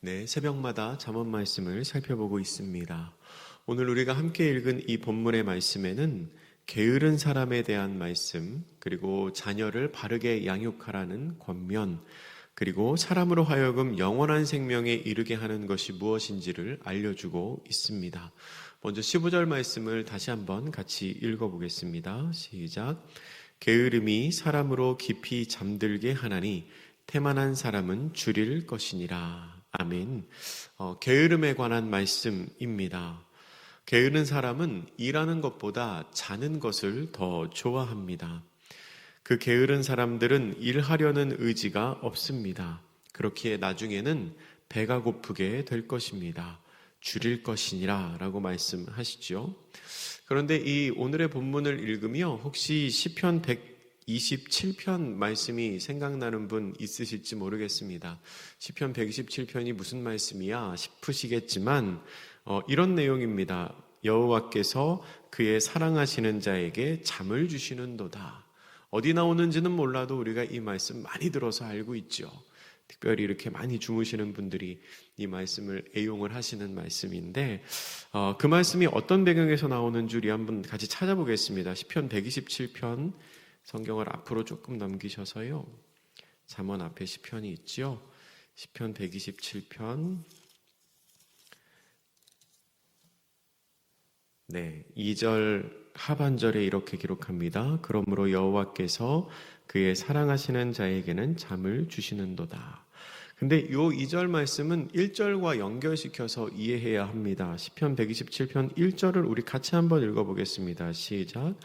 네, 새벽마다 잠언 말씀을 살펴보고 있습니다. 오늘 우리가 함께 읽은 이 본문의 말씀에는 게으른 사람에 대한 말씀, 그리고 자녀를 바르게 양육하라는 권면, 그리고 사람으로 하여금 영원한 생명에 이르게 하는 것이 무엇인지를 알려주고 있습니다. 먼저 15절 말씀을 다시 한번 같이 읽어보겠습니다. 시작. 게으름이 사람으로 깊이 잠들게 하나니 태만한 사람은 줄일 것이니라. 아멘. 게으름에 관한 말씀입니다. 게으른 사람은 일하는 것보다 자는 것을 더 좋아합니다. 그 게으른 사람들은 일하려는 의지가 없습니다. 그렇기에 나중에는 배가 고프게 될 것입니다. 줄일 것이니라 라고 말씀하시죠. 그런데 이 오늘의 본문을 읽으며 혹시 시편 127편 말씀이 생각나는 분 있으실지 모르겠습니다. 시편 127편이 무슨 말씀이야 싶으시겠지만 이런 내용입니다. 여호와께서 그의 사랑하시는 자에게 잠을 주시는도다. 어디 나오는지는 몰라도 우리가 이 말씀 많이 들어서 알고 있죠. 특별히 이렇게 많이 주무시는 분들이 이 말씀을 애용을 하시는 말씀인데 그 말씀이 어떤 배경에서 나오는 줄 한번 같이 찾아보겠습니다. 시편 127편 성경을 앞으로 조금 넘기셔서요. 잠언 앞에 시편이 있죠. 시편 127편 2절 하반절에 이렇게 기록합니다. 그러므로 여호와께서 그의 사랑하시는 자에게는 잠을 주시는도다. 근데 이 2절 말씀은 1절과 연결시켜서 이해해야 합니다. 시편 127편 1절을 우리 같이 한번 읽어보겠습니다. 시작.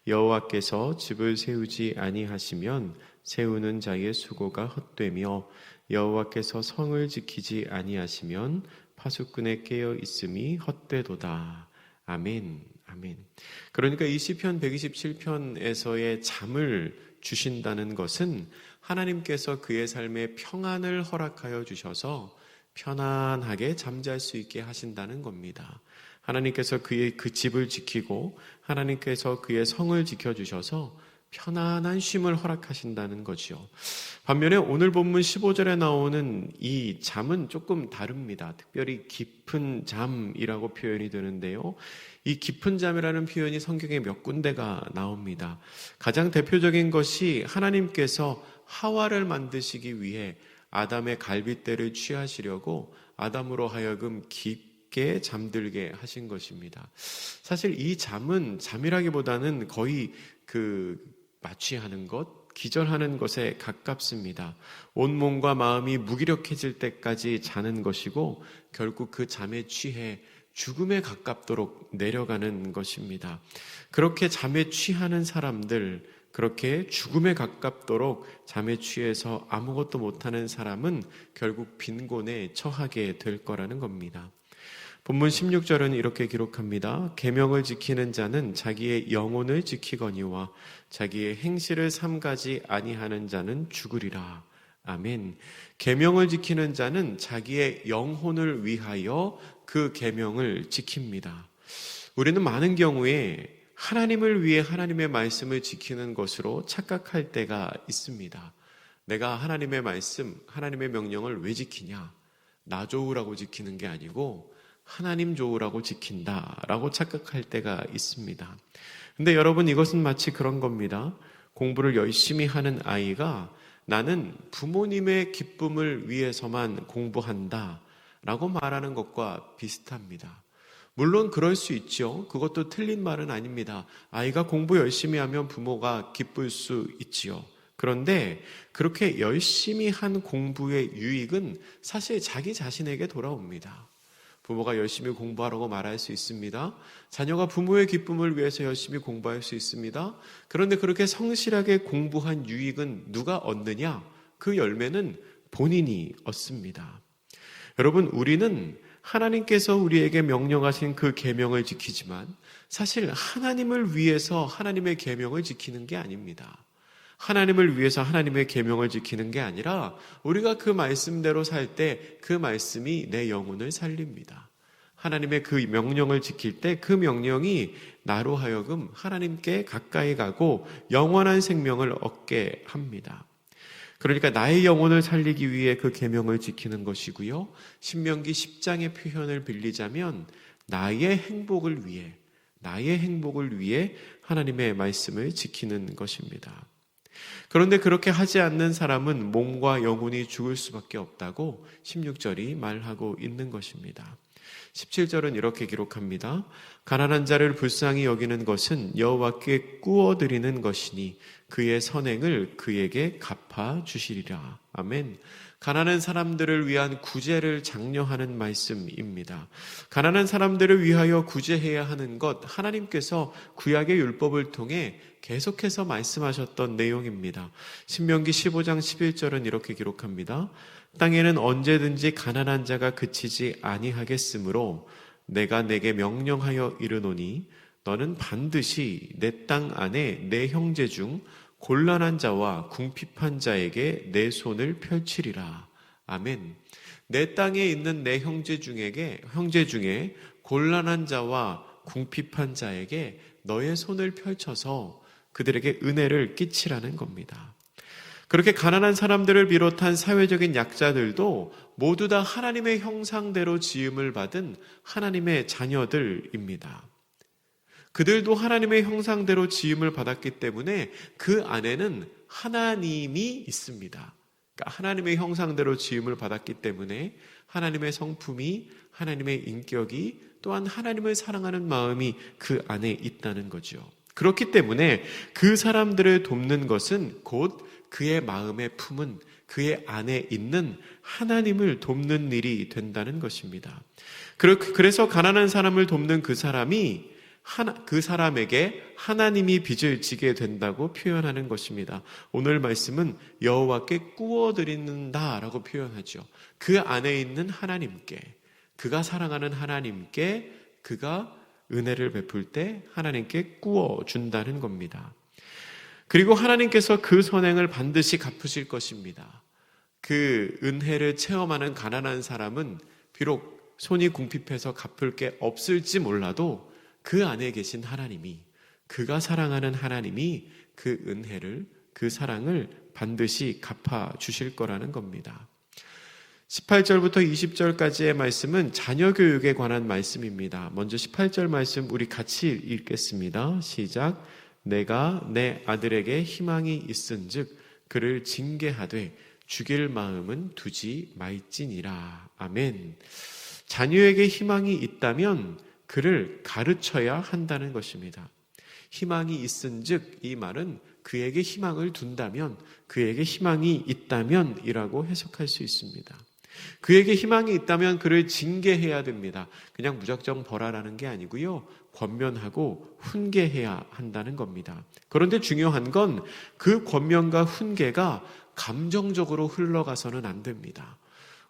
여호와께서 집을 세우지 아니하시면 세우는 자의 수고가 헛되며 여호와께서 성을 지키지 아니하시면 파수꾼에 깨어 있음이 헛되도다. 아멘. 아멘. 그러니까 이 시편 127편에서의 잠을 주신다는 것은 하나님께서 그의 삶에 평안을 허락하여 주셔서 편안하게 잠잘 수 있게 하신다는 겁니다. 하나님께서 그의 그 집을 지키고 하나님께서 그의 성을 지켜주셔서 편안한 쉼을 허락하신다는 거죠. 반면에 오늘 본문 15절에 나오는 이 잠은 조금 다릅니다. 특별히 깊은 잠이라고 표현이 되는데요. 이 깊은 잠이라는 표현이 성경에 몇 군데가 나옵니다. 가장 대표적인 것이 하나님께서 하와를 만드시기 위해 아담의 갈빗대를 취하시려고 아담으로 하여금 깊게 잠들게 하신 것입니다. 사실 이 잠은 잠이라기보다는 거의 마취하는 것, 기절하는 것에 가깝습니다. 온몸과 마음이 무기력해질 때까지 자는 것이고 결국 그 잠에 취해 죽음에 가깝도록 내려가는 것입니다. 그렇게 잠에 취하는 사람들, 그렇게 죽음에 가깝도록 잠에 취해서 아무것도 못하는 사람은 결국 빈곤에 처하게 될 거라는 겁니다. 본문 16절은 이렇게 기록합니다. 계명을 지키는 자는 자기의 영혼을 지키거니와 자기의 행실을 삼가지 아니하는 자는 죽으리라. 아멘. 계명을 지키는 자는 자기의 영혼을 위하여 그 계명을 지킵니다. 우리는 많은 경우에 하나님을 위해 하나님의 말씀을 지키는 것으로 착각할 때가 있습니다. 내가 하나님의 말씀, 하나님의 명령을 왜 지키냐? 나 좋으라고 지키는 게 아니고 하나님 좋으라고 지킨다라고 착각할 때가 있습니다. 근데 여러분, 이것은 마치 그런 겁니다. 공부를 열심히 하는 아이가 나는 부모님의 기쁨을 위해서만 공부한다 라고 말하는 것과 비슷합니다. 물론 그럴 수 있죠. 그것도 틀린 말은 아닙니다. 아이가 공부 열심히 하면 부모가 기쁠 수 있지요. 그런데 그렇게 열심히 한 공부의 유익은 사실 자기 자신에게 돌아옵니다. 부모가 열심히 공부하라고 말할 수 있습니다. 자녀가 부모의 기쁨을 위해서 열심히 공부할 수 있습니다. 그런데 그렇게 성실하게 공부한 유익은 누가 얻느냐? 그 열매는 본인이 얻습니다. 여러분, 우리는 하나님께서 우리에게 명령하신 그 계명을 지키지만 사실 하나님을 위해서 하나님의 계명을 지키는 게 아닙니다. 하나님을 위해서 하나님의 계명을 지키는 게 아니라 우리가 그 말씀대로 살 때 그 말씀이 내 영혼을 살립니다. 하나님의 그 명령을 지킬 때 그 명령이 나로 하여금 하나님께 가까이 가고 영원한 생명을 얻게 합니다. 그러니까 나의 영혼을 살리기 위해 그 계명을 지키는 것이고요. 신명기 10장의 표현을 빌리자면 나의 행복을 위해 하나님의 말씀을 지키는 것입니다. 그런데 그렇게 하지 않는 사람은 몸과 영혼이 죽을 수밖에 없다고 16절이 말하고 있는 것입니다. 17절은 이렇게 기록합니다. 가난한 자를 불쌍히 여기는 것은 여호와께 꾸어드리는 것이니 그의 선행을 그에게 갚아 주시리라. 아멘. 가난한 사람들을 위한 구제를 장려하는 말씀입니다. 가난한 사람들을 위하여 구제해야 하는 것, 하나님께서 구약의 율법을 통해 계속해서 말씀하셨던 내용입니다. 신명기 15장 11절은 이렇게 기록합니다. 땅에는 언제든지 가난한 자가 그치지 아니하겠으므로 내가 내게 명령하여 이르노니 너는 반드시 내 땅 안에 내 형제 중 곤란한 자와 궁핍한 자에게 내 손을 펼치리라. 아멘. 내 땅에 있는 내 형제 중에 곤란한 자와 궁핍한 자에게 너의 손을 펼쳐서 그들에게 은혜를 끼치라는 겁니다. 그렇게 가난한 사람들을 비롯한 사회적인 약자들도 모두 다 하나님의 형상대로 지음을 받은 하나님의 자녀들입니다. 그들도 하나님의 형상대로 지음을 받았기 때문에 그 안에는 하나님이 있습니다. 그러니까 하나님의 형상대로 지음을 받았기 때문에 하나님의 성품이, 하나님의 인격이, 또한 하나님을 사랑하는 마음이 그 안에 있다는 거죠. 그렇기 때문에 그 사람들을 돕는 것은 곧 그의 마음에 품은 그의 안에 있는 하나님을 돕는 일이 된다는 것입니다. 그래서 가난한 사람을 돕는 그 사람에게 하나님이 빚을 지게 된다고 표현하는 것입니다. 오늘 말씀은 여호와께 꾸어드린다라고 표현하죠. 그 안에 있는 하나님께, 그가 사랑하는 하나님께 그가 은혜를 베풀 때 하나님께 꾸어준다는 겁니다. 그리고 하나님께서 그 선행을 반드시 갚으실 것입니다. 그 은혜를 체험하는 가난한 사람은 비록 손이 궁핍해서 갚을 게 없을지 몰라도 그 안에 계신 하나님이, 그가 사랑하는 하나님이 그 은혜를, 그 사랑을 반드시 갚아주실 거라는 겁니다. 18절부터 20절까지의 말씀은 자녀 교육에 관한 말씀입니다. 먼저 18절 말씀 우리 같이 읽겠습니다. 시작. 내가 내 아들에게 희망이 있은즉 그를 징계하되 죽일 마음은 두지 말지니라. 아멘. 자녀에게 희망이 있다면 그를 가르쳐야 한다는 것입니다. 희망이 있은즉, 이 말은 그에게 희망을 둔다면, 그에게 희망이 있다면 이라고 해석할 수 있습니다. 그에게 희망이 있다면 그를 징계해야 됩니다. 그냥 무작정 벌하라는 게 아니고요, 권면하고 훈계해야 한다는 겁니다. 그런데 중요한 건 그 권면과 훈계가 감정적으로 흘러가서는 안 됩니다.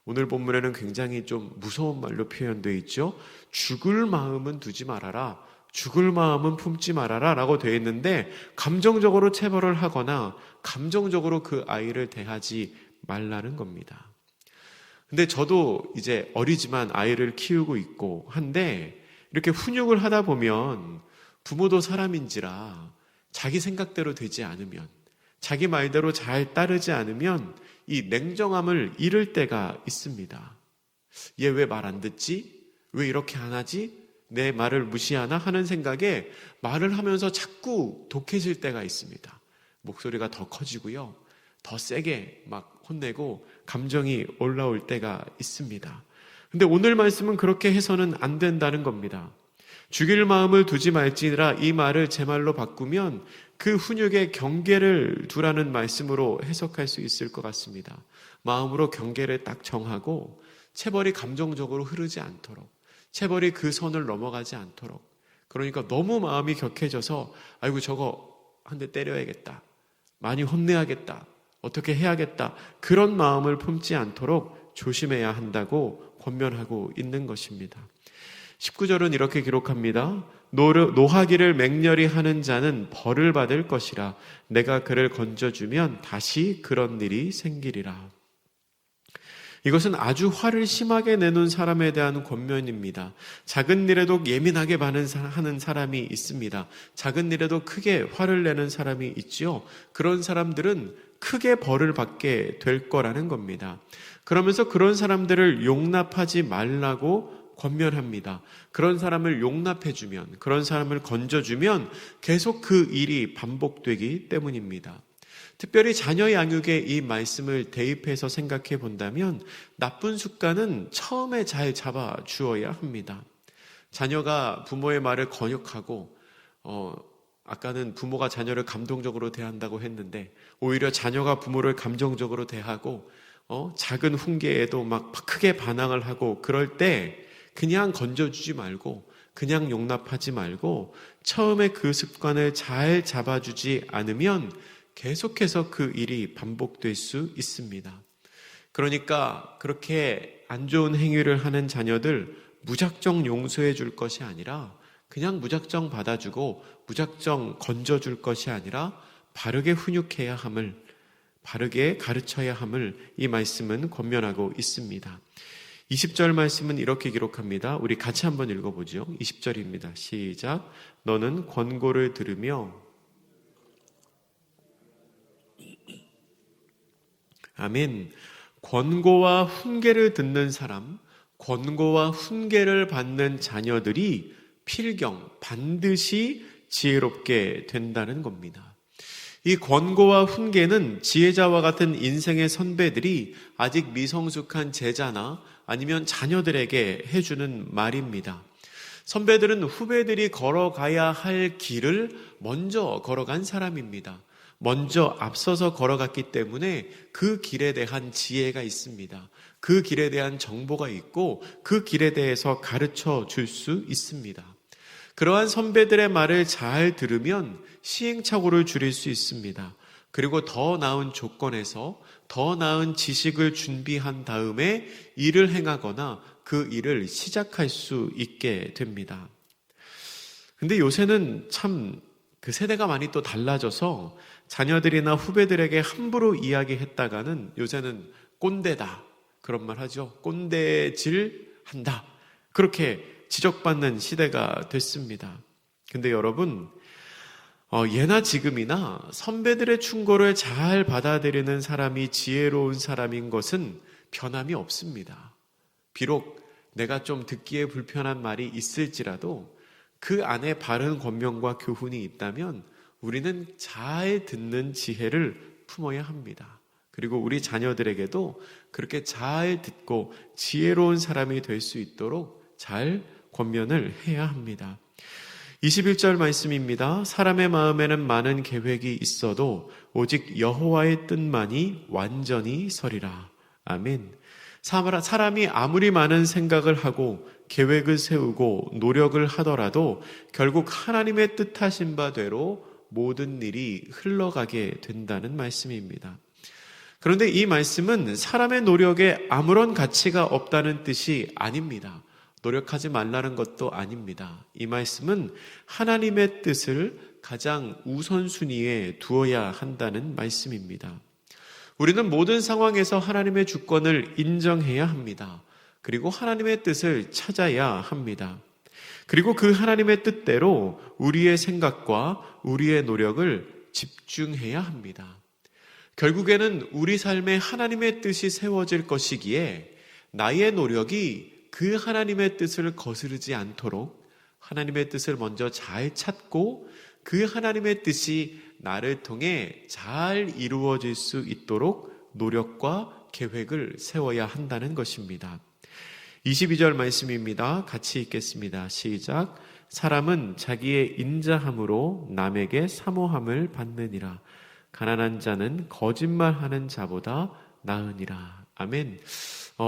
오늘 본문에는 굉장히 좀 무서운 말로 표현되어 있죠. 죽을 마음은 두지 말아라, 죽을 마음은 품지 말아라 라고 되어 있는데, 감정적으로 체벌을 하거나 감정적으로 그 아이를 대하지 말라는 겁니다. 근데 저도 이제 어리지만 아이를 키우고 있고 한데, 이렇게 훈육을 하다 보면 부모도 사람인지라 자기 생각대로 되지 않으면, 자기 말대로 잘 따르지 않으면 이 냉정함을 잃을 때가 있습니다. 얘 왜 말 안 듣지? 왜 이렇게 안 하지? 내 말을 무시하나? 하는 생각에 말을 하면서 자꾸 독해질 때가 있습니다. 목소리가 더 커지고요, 더 세게 막 혼내고 감정이 올라올 때가 있습니다. 근데 오늘 말씀은 그렇게 해서는 안 된다는 겁니다. 죽일 마음을 두지 말지니라, 이 말을 제 말로 바꾸면 그 훈육에 경계를 두라는 말씀으로 해석할 수 있을 것 같습니다. 마음으로 경계를 딱 정하고 체벌이 감정적으로 흐르지 않도록, 체벌이 그 선을 넘어가지 않도록, 그러니까 너무 마음이 격해져서 아이고 저거 한 대 때려야겠다, 많이 혼내야겠다, 어떻게 해야겠다, 그런 마음을 품지 않도록 조심해야 한다고 권면하고 있는 것입니다. 19절은 이렇게 기록합니다. 노하기를 맹렬히 하는 자는 벌을 받을 것이라. 내가 그를 건져주면 다시 그런 일이 생기리라. 이것은 아주 화를 심하게 내는 사람에 대한 권면입니다. 작은 일에도 예민하게 반응하는 사람이 있습니다. 작은 일에도 크게 화를 내는 사람이 있지요. 그런 사람들은 크게 벌을 받게 될 거라는 겁니다. 그러면서 그런 사람들을 용납하지 말라고 권면합니다. 그런 사람을 용납해주면, 그런 사람을 건져주면 계속 그 일이 반복되기 때문입니다. 특별히 자녀 양육에 이 말씀을 대입해서 생각해 본다면 나쁜 습관은 처음에 잘 잡아주어야 합니다. 자녀가 부모의 말을 거역하고 아까는 부모가 자녀를 감동적으로 대한다고 했는데 오히려 자녀가 부모를 감정적으로 대하고 작은 훈계에도 막 크게 반항을 하고 그럴 때 그냥 건져주지 말고 그냥 용납하지 말고 처음에 그 습관을 잘 잡아주지 않으면 계속해서 그 일이 반복될 수 있습니다. 그러니까 그렇게 안 좋은 행위를 하는 자녀들 무작정 용서해 줄 것이 아니라 그냥 무작정 받아주고 무작정 건져줄 것이 아니라 바르게 훈육해야 함을, 바르게 가르쳐야 함을 이 말씀은 권면하고 있습니다. 20절 말씀은 이렇게 기록합니다. 우리 같이 한번 읽어보죠. 20절입니다. 시작. 너는 권고를 들으며 아멘. 권고와 훈계를 듣는 사람, 권고와 훈계를 받는 자녀들이 필경 반드시 지혜롭게 된다는 겁니다. 이 권고와 훈계는 지혜자와 같은 인생의 선배들이 아직 미성숙한 제자나 아니면 자녀들에게 해주는 말입니다. 선배들은 후배들이 걸어가야 할 길을 먼저 걸어간 사람입니다. 먼저 앞서서 걸어갔기 때문에 그 길에 대한 지혜가 있습니다. 그 길에 대한 정보가 있고 그 길에 대해서 가르쳐 줄 수 있습니다. 그러한 선배들의 말을 잘 들으면 시행착오를 줄일 수 있습니다. 그리고 더 나은 조건에서 더 나은 지식을 준비한 다음에 일을 행하거나 그 일을 시작할 수 있게 됩니다. 근데 요새는 참 그 세대가 많이 또 달라져서 자녀들이나 후배들에게 함부로 이야기했다가는 요새는 꼰대다 그런 말 하죠. 꼰대질 한다 그렇게 지적받는 시대가 됐습니다. 근데 여러분 예나 지금이나 선배들의 충고를 잘 받아들이는 사람이 지혜로운 사람인 것은 변함이 없습니다. 비록 내가 좀 듣기에 불편한 말이 있을지라도 그 안에 바른 권면과 교훈이 있다면 우리는 잘 듣는 지혜를 품어야 합니다. 그리고 우리 자녀들에게도 그렇게 잘 듣고 지혜로운 사람이 될 수 있도록 잘 권면을 해야 합니다. 21절 말씀입니다. 사람의 마음에는 많은 계획이 있어도 오직 여호와의 뜻만이 완전히 서리라. 아멘. 사람이 아무리 많은 생각을 하고 계획을 세우고 노력을 하더라도 결국 하나님의 뜻하신 바대로 모든 일이 흘러가게 된다는 말씀입니다. 그런데 이 말씀은 사람의 노력에 아무런 가치가 없다는 뜻이 아닙니다. 노력하지 말라는 것도 아닙니다. 이 말씀은 하나님의 뜻을 가장 우선순위에 두어야 한다는 말씀입니다. 우리는 모든 상황에서 하나님의 주권을 인정해야 합니다. 그리고 하나님의 뜻을 찾아야 합니다. 그리고 그 하나님의 뜻대로 우리의 생각과 우리의 노력을 집중해야 합니다. 결국에는 우리 삶에 하나님의 뜻이 세워질 것이기에 나의 노력이 그 하나님의 뜻을 거스르지 않도록 하나님의 뜻을 먼저 잘 찾고 그 하나님의 뜻이 나를 통해 잘 이루어질 수 있도록 노력과 계획을 세워야 한다는 것입니다. 22절 말씀입니다. 같이 읽겠습니다. 시작. 사람은 자기의 인자함으로 남에게 사모함을 받느니라. 가난한 자는 거짓말하는 자보다 나으니라. 아멘.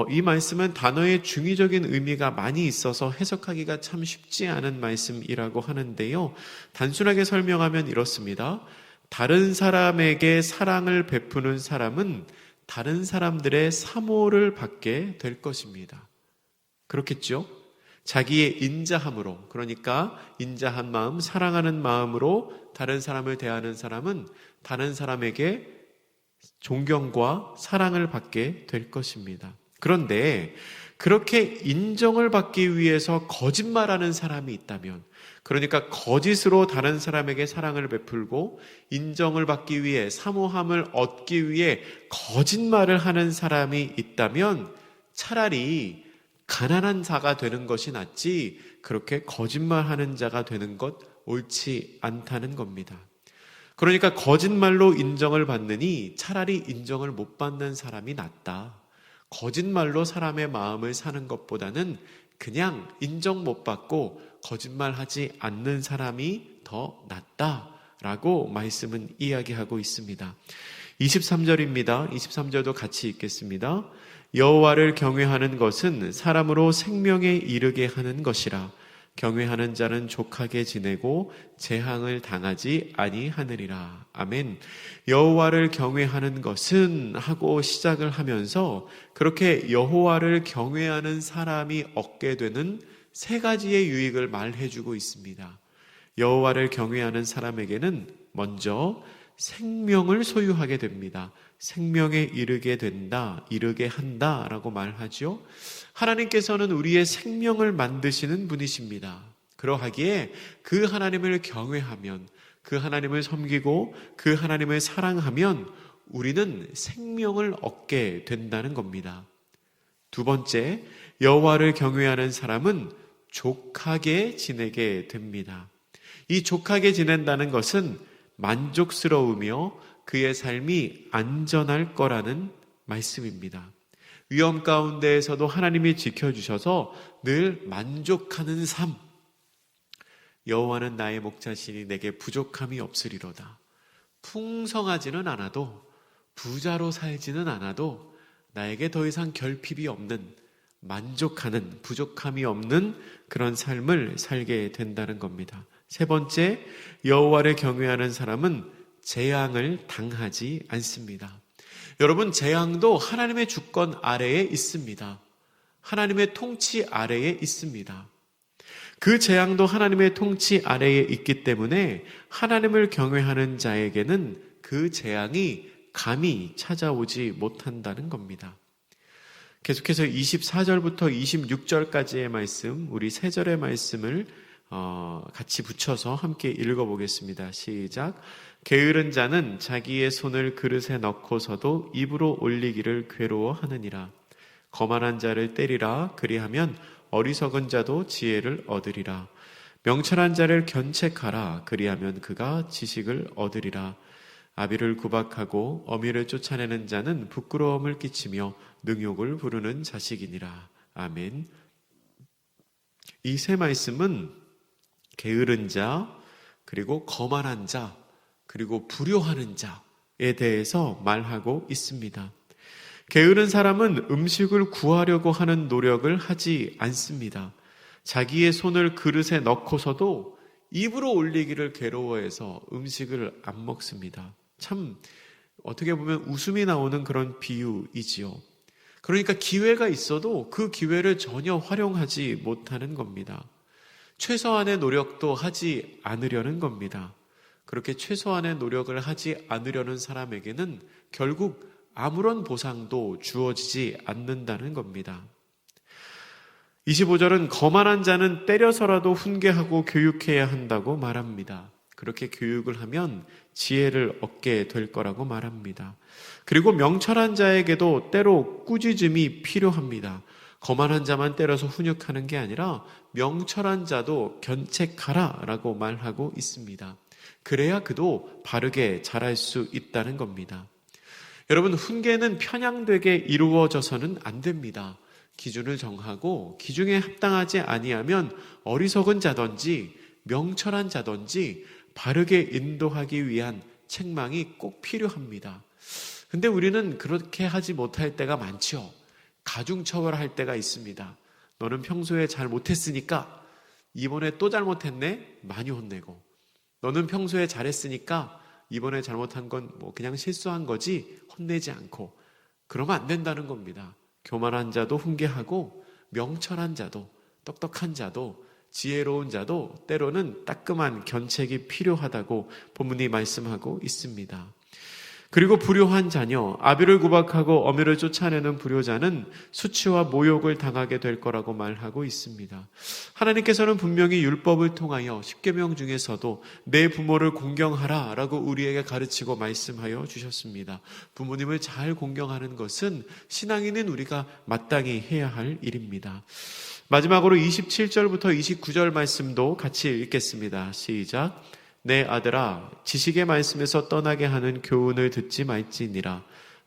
이 말씀은 단어의 중의적인 의미가 많이 있어서 해석하기가 참 쉽지 않은 말씀이라고 하는데요. 단순하게 설명하면 이렇습니다. 다른 사람에게 사랑을 베푸는 사람은 다른 사람들의 사모를 받게 될 것입니다. 그렇겠죠? 자기의 인자함으로, 그러니까 인자한 마음, 사랑하는 마음으로 다른 사람을 대하는 사람은 다른 사람에게 존경과 사랑을 받게 될 것입니다. 그런데 그렇게 인정을 받기 위해서 거짓말하는 사람이 있다면, 그러니까 거짓으로 다른 사람에게 사랑을 베풀고 인정을 받기 위해, 사모함을 얻기 위해 거짓말을 하는 사람이 있다면 차라리 가난한 자가 되는 것이 낫지 그렇게 거짓말하는 자가 되는 것 옳지 않다는 겁니다. 그러니까 거짓말로 인정을 받느니 차라리 인정을 못 받는 사람이 낫다. 거짓말로 사람의 마음을 사는 것보다는 그냥 인정 못 받고 거짓말하지 않는 사람이 더 낫다라고 말씀은 이야기하고 있습니다. 23절입니다. 23절도 같이 읽겠습니다. 여호와를 경외하는 것은 사람으로 생명에 이르게 하는 것이라. 경외하는 자는 족하게 지내고 재앙을 당하지 아니하느니라. 아멘. 여호와를 경외하는 것은 하고 시작을 하면서 그렇게 여호와를 경외하는 사람이 얻게 되는 세 가지의 유익을 말해주고 있습니다. 여호와를 경외하는 사람에게는 먼저 생명을 소유하게 됩니다. 생명에 이르게 된다, 이르게 한다라고 말하죠. 하나님께서는 우리의 생명을 만드시는 분이십니다. 그러하기에 그 하나님을 경외하면, 그 하나님을 섬기고 그 하나님을 사랑하면 우리는 생명을 얻게 된다는 겁니다. 두 번째, 여호와를 경외하는 사람은 족하게 지내게 됩니다. 이 족하게 지낸다는 것은 만족스러우며 그의 삶이 안전할 거라는 말씀입니다. 위험 가운데에서도 하나님이 지켜주셔서 늘 만족하는 삶. 여호와는 나의 목자시니 내게 부족함이 없으리로다. 풍성하지는 않아도, 부자로 살지는 않아도 나에게 더 이상 결핍이 없는, 만족하는, 부족함이 없는 그런 삶을 살게 된다는 겁니다. 세 번째, 여호와를 경외하는 사람은 재앙을 당하지 않습니다. 여러분, 재앙도 하나님의 주권 아래에 있습니다. 하나님의 통치 아래에 있습니다. 그 재앙도 하나님의 통치 아래에 있기 때문에 하나님을 경외하는 자에게는 그 재앙이 감히 찾아오지 못한다는 겁니다. 계속해서 24절부터 26절까지의 말씀, 우리 세 절의 말씀을 같이 붙여서 함께 읽어보겠습니다. 시작. 게으른 자는 자기의 손을 그릇에 넣고서도 입으로 올리기를 괴로워하느니라. 거만한 자를 때리라. 그리하면 어리석은 자도 지혜를 얻으리라. 명철한 자를 견책하라. 그리하면 그가 지식을 얻으리라. 아비를 구박하고 어미를 쫓아내는 자는 부끄러움을 끼치며 능욕을 부르는 자식이니라. 아멘. 이 세 말씀은 게으른 자, 그리고 거만한 자, 그리고 불효하는 자에 대해서 말하고 있습니다. 게으른 사람은 음식을 구하려고 하는 노력을 하지 않습니다. 자기의 손을 그릇에 넣고서도 입으로 올리기를 괴로워해서 음식을 안 먹습니다. 참 어떻게 보면 웃음이 나오는 그런 비유이지요. 그러니까 기회가 있어도 그 기회를 전혀 활용하지 못하는 겁니다. 최소한의 노력도 하지 않으려는 겁니다. 그렇게 최소한의 노력을 하지 않으려는 사람에게는 결국 아무런 보상도 주어지지 않는다는 겁니다. 25절은 거만한 자는 때려서라도 훈계하고 교육해야 한다고 말합니다. 그렇게 교육을 하면 지혜를 얻게 될 거라고 말합니다. 그리고 명철한 자에게도 때로 꾸짖음이 필요합니다. 거만한 자만 때려서 훈육하는 게 아니라 명철한 자도 견책하라 라고 말하고 있습니다. 그래야 그도 바르게 자랄 수 있다는 겁니다. 여러분, 훈계는 편향되게 이루어져서는 안 됩니다. 기준을 정하고 기준에 합당하지 아니하면 어리석은 자든지 명철한 자든지 바르게 인도하기 위한 책망이 꼭 필요합니다. 근데 우리는 그렇게 하지 못할 때가 많죠. 가중처벌할 때가 있습니다. 너는 평소에 잘 못했으니까 이번에 또 잘못했네? 많이 혼내고, 너는 평소에 잘했으니까 이번에 잘못한 건 뭐 그냥 실수한 거지 혼내지 않고, 그러면 안 된다는 겁니다. 교만한 자도 훈계하고 명철한 자도 똑똑한 자도 지혜로운 자도 때로는 따끔한 견책이 필요하다고 본문이 말씀하고 있습니다. 그리고 불효한 자녀, 아비를 구박하고 어미를 쫓아내는 불효자는 수치와 모욕을 당하게 될 거라고 말하고 있습니다. 하나님께서는 분명히 율법을 통하여 십계명 중에서도 내 부모를 공경하라 라고 우리에게 가르치고 말씀하여 주셨습니다. 부모님을 잘 공경하는 것은 신앙인인 우리가 마땅히 해야 할 일입니다. 마지막으로 27절부터 29절 말씀도 같이 읽겠습니다. 시작. 내 아들아, 지식의 말씀에서 떠나게 하는 교훈을 듣지 말지니라.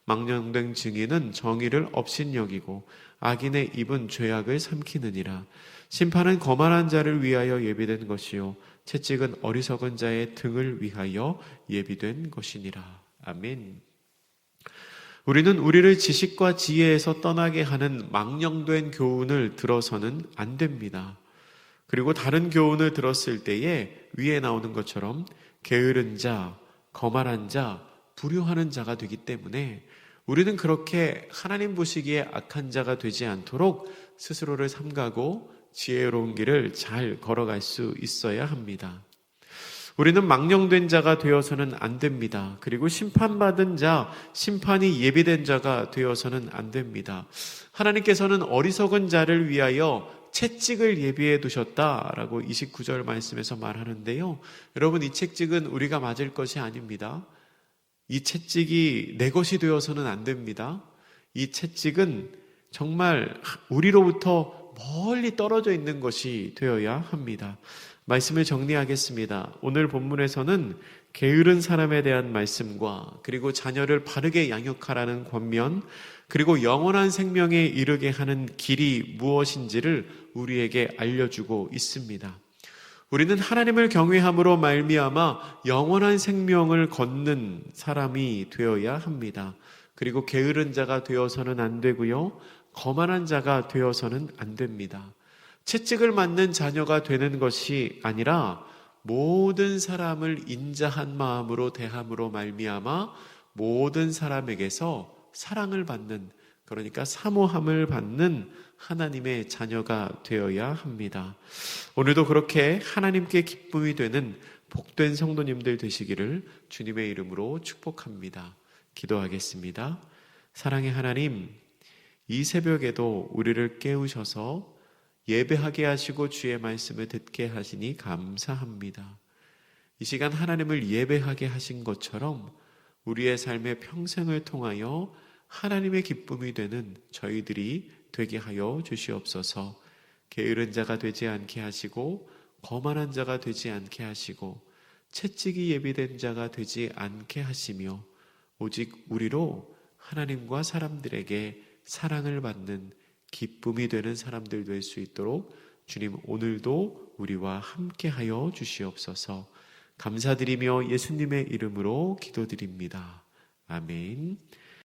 망령된 증인은 정의를 업신여기고 악인의 입은 죄악을 삼키느니라. 심판은 거만한 자를 위하여 예비된 것이요 채찍은 어리석은 자의 등을 위하여 예비된 것이니라. 아멘. 우리는 우리를 지식과 지혜에서 떠나게 하는 망령된 교훈을 들어서는 안 됩니다. 그리고 다른 교훈을 들었을 때에 위에 나오는 것처럼 게으른 자, 거만한 자, 불효하는 자가 되기 때문에 우리는 그렇게 하나님 보시기에 악한 자가 되지 않도록 스스로를 삼가고 지혜로운 길을 잘 걸어갈 수 있어야 합니다. 우리는 망령된 자가 되어서는 안 됩니다. 그리고 심판받은 자, 심판이 예비된 자가 되어서는 안 됩니다. 하나님께서는 어리석은 자를 위하여 채찍을 예비해 두셨다라고 29절 말씀에서 말하는데요. 여러분, 이 채찍은 우리가 맞을 것이 아닙니다. 이 채찍이 내 것이 되어서는 안 됩니다. 이 채찍은 정말 우리로부터 멀리 떨어져 있는 것이 되어야 합니다. 말씀을 정리하겠습니다. 오늘 본문에서는 게으른 사람에 대한 말씀과 그리고 자녀를 바르게 양육하라는 권면, 그리고 영원한 생명에 이르게 하는 길이 무엇인지를 우리에게 알려주고 있습니다. 우리는 하나님을 경외함으로 말미암아 영원한 생명을 걷는 사람이 되어야 합니다. 그리고 게으른 자가 되어서는 안 되고요, 거만한 자가 되어서는 안 됩니다. 채찍을 맞는 자녀가 되는 것이 아니라 모든 사람을 인자한 마음으로 대함으로 말미암아 모든 사람에게서 사랑을 받는, 그러니까 사모함을 받는 하나님의 자녀가 되어야 합니다. 오늘도 그렇게 하나님께 기쁨이 되는 복된 성도님들 되시기를 주님의 이름으로 축복합니다. 기도하겠습니다. 사랑의 하나님, 이 새벽에도 우리를 깨우셔서 예배하게 하시고 주의 말씀을 듣게 하시니 감사합니다. 이 시간 하나님을 예배하게 하신 것처럼 우리의 삶의 평생을 통하여 하나님의 기쁨이 되는 저희들이 되게 하여 주시옵소서. 게으른 자가 되지 않게 하시고 거만한 자가 되지 않게 하시고 채찍이 예비된 자가 되지 않게 하시며 오직 우리로 하나님과 사람들에게 사랑을 받는 기쁨이 되는 사람들 될 수 있도록 주님 오늘도 우리와 함께 하여 주시옵소서. 감사드리며 예수님의 이름으로 기도드립니다. 아멘.